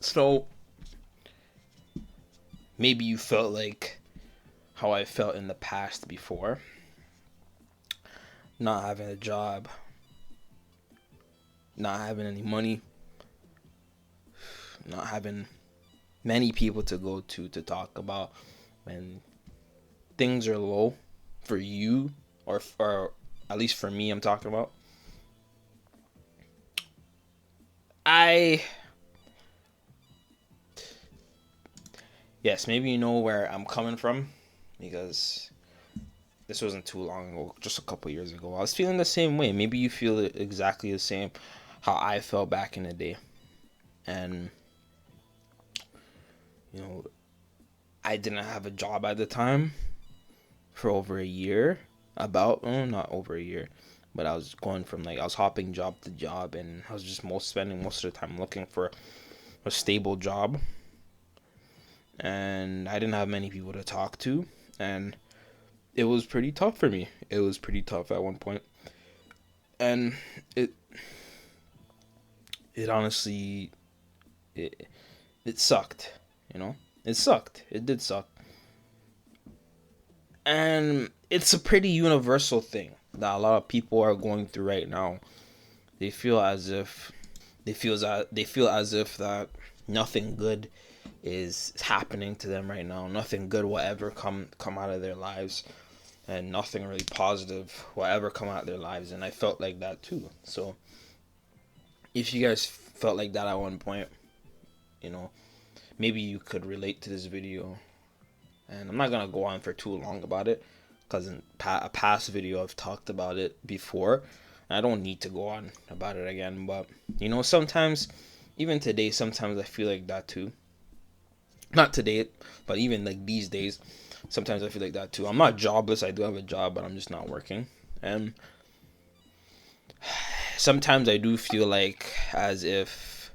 So maybe you felt like how I felt in the past before, not having a job, not having any money, not having many people to go to talk about when things are low for you, or at least for me, I'm talking about. I Yes, maybe you know where I'm coming from, because this wasn't too long ago, just a couple years ago. I was feeling the same way. Maybe you feel exactly the same how I felt back in the day. And you know, I didn't have a job at the time for over a year. About not over a year, but I was going from I was hopping job to job, and I was just spending most of the time looking for a stable job. And I didn't have many people to talk to, and it was pretty tough for me. It was pretty tough at one point, and it it honestly it it sucked. You know, it sucked. It did suck, and it's a pretty universal thing that a lot of people are going through right now. They feel as if they feel as if that nothing good is happening to them right now. Nothing good will ever come out of their lives, and nothing really positive will ever come out of their lives. And I felt like that too. So if you guys felt like that at one point, you know, maybe you could relate to this video. And I'm not gonna go on for too long about it, because in a past video I've talked about it before. I don't need to go on about it again, but sometimes, even today, sometimes I feel like that too. Not today, but even like these days, sometimes I feel like that too. I'm not jobless. I do have a job, but I'm just not working. And sometimes I do feel like as if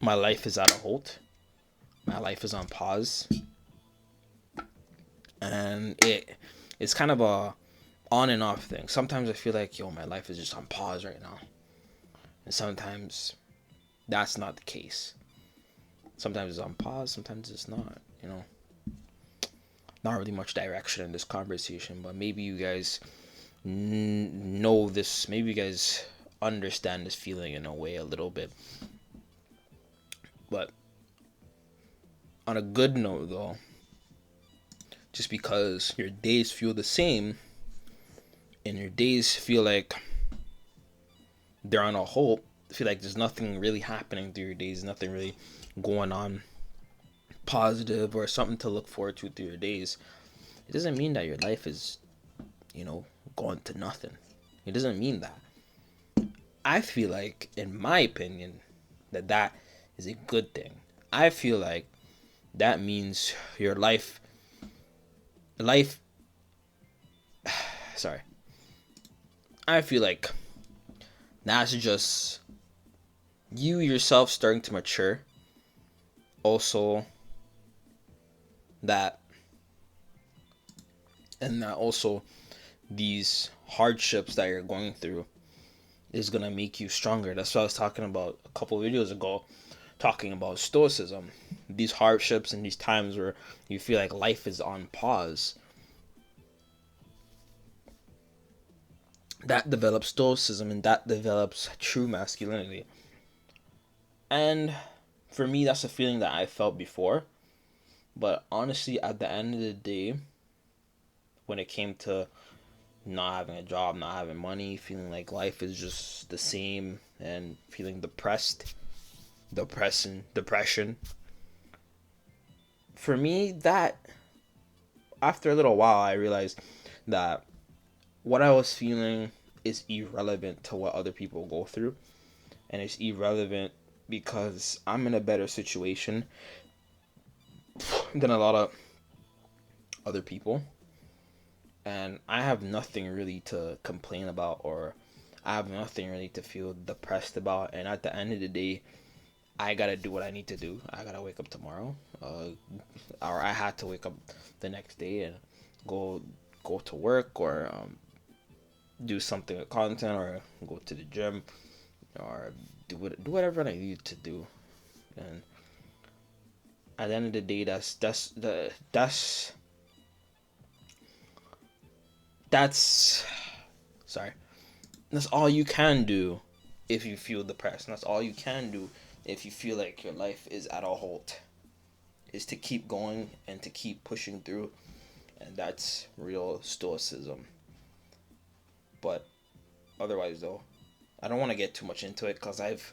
my life is at a halt. My life is on pause, and it's kind of a on and off thing. Sometimes I feel like, yo, my life is just on pause right now, and sometimes that's not the case. Sometimes it's on pause, sometimes it's not. Not really much direction in this conversation, but maybe you guys know this. Maybe you guys understand this feeling in a way a little bit. But on a good note, though, just because your days feel the same and your days feel like they're on a halt, feel like there's nothing really happening through your days, nothing really going on positive or something to look forward to through your days, it doesn't mean that your life is, going to nothing. It doesn't mean that. I feel like, in my opinion, that is a good thing. I feel like that means your life, sorry. I feel like that's just you yourself starting to mature. Also, that, and that also these hardships that you're going through is gonna make you stronger. That's what I was talking about a couple of videos ago, talking about stoicism. These hardships and these times where you feel like life is on pause, that develops stoicism, and that develops true masculinity. And for me, that's a feeling that I felt before. But honestly, at the end of the day, when it came to not having a job, not having money, feeling like life is just the same, and feeling depression. For me, that after a little while, I realized that what I was feeling is irrelevant to what other people go through, and it's irrelevant because I'm in a better situation than a lot of other people, and I have nothing really to complain about, or I have nothing really to feel depressed about. And at the end of the day, I gotta do what I need to do. I gotta wake up tomorrow, or I had to wake up the next day and go go to work, or do something with content, or go to the gym, or do whatever I need to do. And at the end of the day, that's sorry. That's all you can do if you feel depressed. And that's all you can do if you feel like your life is at a halt. Is to keep going and to keep pushing through, and that's real stoicism. But otherwise, though, I don't want to get too much into it because I've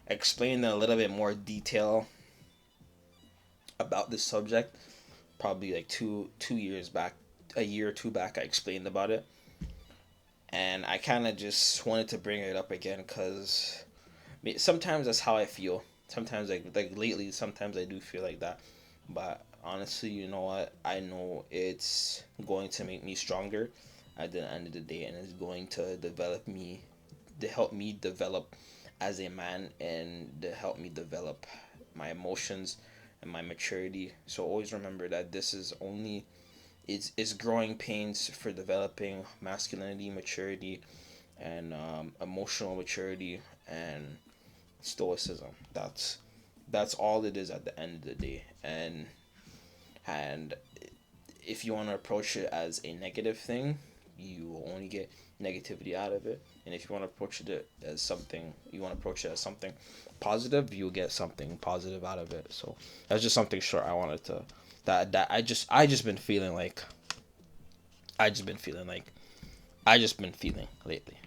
explained in a little bit more detail about this subject. Probably like two years back, a year or two back, I explained about it, and I kind of just wanted to bring it up again because sometimes that's how I feel. Sometimes like lately, sometimes I do feel like that. But honestly, you know what? I know it's going to make me stronger at the end of the day, and it's going to develop me, to help me develop as a man, and to help me develop my emotions and my maturity. So always remember that this is only it's growing pains for developing masculinity, maturity, and emotional maturity and stoicism. That's all it is at the end of the day. And if you want to approach it as a negative thing, you will only get negativity out of it. And if you want to approach it as something, you want to approach it as something positive, you'll get something positive out of it. So that's just something short I wanted to, that I just been feeling like I just been feeling lately.